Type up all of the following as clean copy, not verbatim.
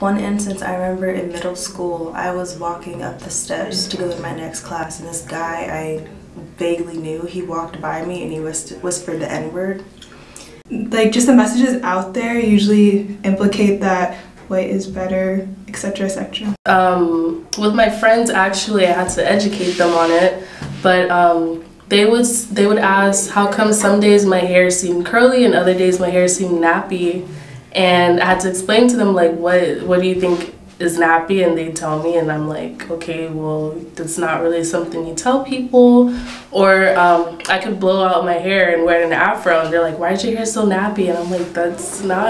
One instance I remember in middle school, I was walking up the steps to go to my next class, and this guy I vaguely knew, he walked by me and he whispered the N-word. Like, just the messages out there usually implicate that white is better, etc., etc. With my friends, actually, I had to educate them on it, but they would ask how come some days my hair seemed curly and other days my hair seemed nappy, and I had to explain to them, like, what do you think is nappy? And they tell me, and I'm like, okay, well, that's not really something you tell people. Or I could blow out my hair and wear an afro, and they're like, why is your hair so nappy? And I'm like, that's not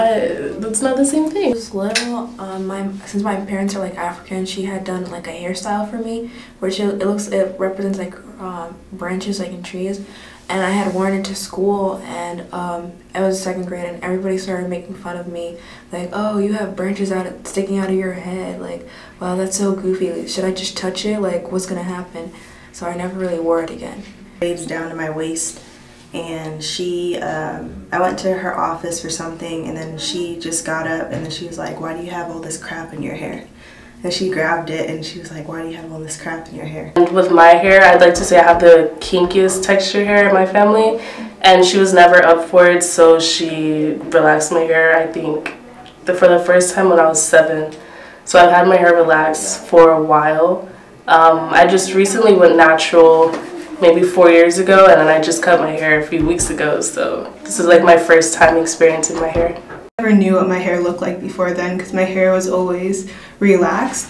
the same thing. When I was little, since my parents are like African, she had done like a hairstyle for me, which it represents like branches like in trees, and I had worn it to school, and it was 2nd grade, and everybody started making fun of me, like, oh, you have branches sticking out of your head, like, wow, that's so goofy, should I just touch it, like, what's gonna happen? So I never really wore it again. Braids down to my waist, and I went to her office for something, and then she just got up and then she was like, why do you have all this crap in your hair? And she grabbed it and she was like, why do you have all this crap in your hair? And with my hair, I'd like to say I have the kinkiest texture hair in my family, and she was never up for it, so she relaxed my hair, I think, for the first time when I was 7. So I've had my hair relaxed for a while. I just recently went natural maybe 4 years ago, and then I just cut my hair a few weeks ago, so this is like my first time experiencing my hair. I never knew what my hair looked like before then because my hair was always relaxed.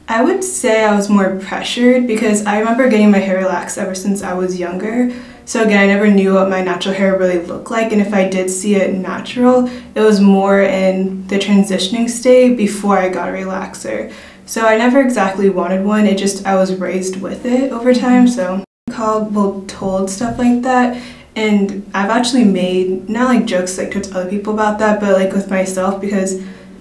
I would say I was more pressured because I remember getting my hair relaxed ever since I was younger. So again, I never knew what my natural hair really looked like, and if I did see it natural, it was more in the transitioning state before I got a relaxer. So I never exactly wanted one, I was raised with it over time, so told stuff like that. And I've actually made, not like jokes like towards other people about that, but like with myself, because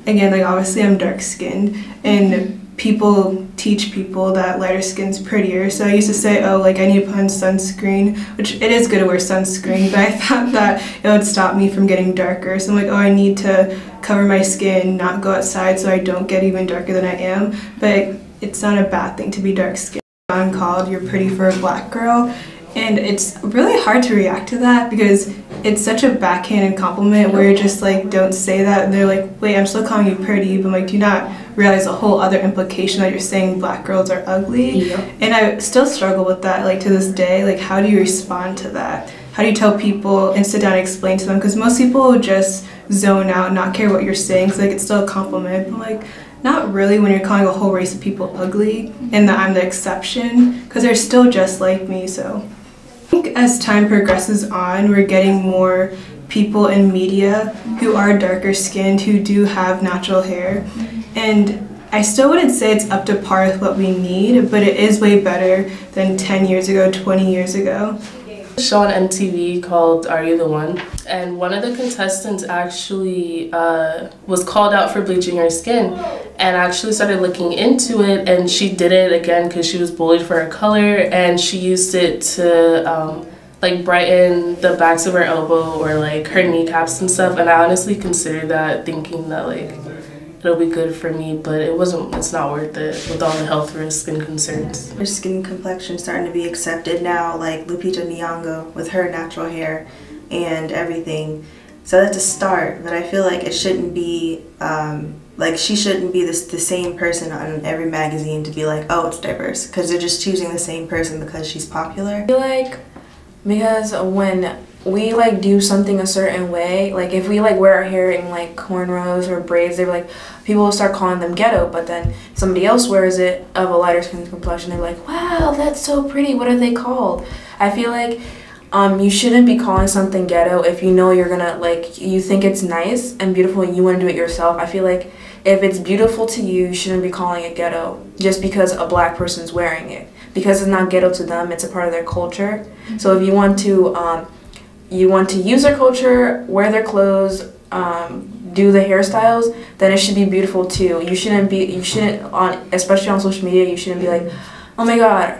again, like obviously I'm dark skinned and people teach people that lighter skin's prettier. So I used to say, oh, like I need to put on sunscreen, which it is good to wear sunscreen, but I thought that it would stop me from getting darker. So I'm like, oh, I need to cover my skin, not go outside so I don't get even darker than I am. But it's not a bad thing to be dark skinned. I'm called you're pretty for a black girl. And it's really hard to react to that because it's such a backhanded compliment where you're just like, don't say that. And they're like, wait, I'm still calling you pretty, but like, do you not realize a whole other implication that you're saying black girls are ugly? Yeah. And I still struggle with that, like to this day. Like, how do you respond to that? How do you tell people and sit down and explain to them? Because most people just zone out and not care what you're saying. So like, it's still a compliment, but like, not really when you're calling a whole race of people ugly and that I'm the exception, because they're still just like me. So I think as time progresses on, we're getting more people in media who are darker skinned, who do have natural hair. And I still wouldn't say it's up to par with what we need, but it is way better than 10 years ago, 20 years ago. Show on MTV called Are You the One? And one of the contestants actually was called out for bleaching her skin, and actually started looking into it, and she did it again because she was bullied for her color, and she used it to like brighten the backs of her elbow or like her kneecaps and stuff. And I honestly considered that, thinking that like it'll be good for me, but it's not worth it with all the health risks and concerns. Her skin complexion starting to be accepted now, like Lupita Nyong'o with her natural hair and everything. So that's a start, but I feel like it shouldn't be, like she shouldn't be the same person on every magazine to be like, oh, it's diverse, because they're just choosing the same person because she's popular. I feel like because when we like do something a certain way, like if we like wear our hair in like cornrows or braids, they're like, people will start calling them ghetto, but then somebody else wears it of a lighter skin complexion, they're like, wow, that's so pretty, what are they called? I feel like you shouldn't be calling something ghetto if you know you're gonna, like, you think it's nice and beautiful and you want to do it yourself. I feel like if it's beautiful to you, you shouldn't be calling it ghetto just because a black person's wearing it, because it's not ghetto to them, it's a part of their culture. So if you want to use their culture, wear their clothes, do the hairstyles, then it should be beautiful too. You shouldn't, especially on social media, you shouldn't be like, oh my god,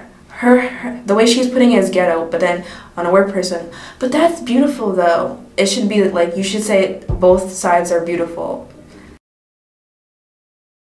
the way she's putting it is ghetto, but then on a work person, but that's beautiful though. It should be like, you should say both sides are beautiful.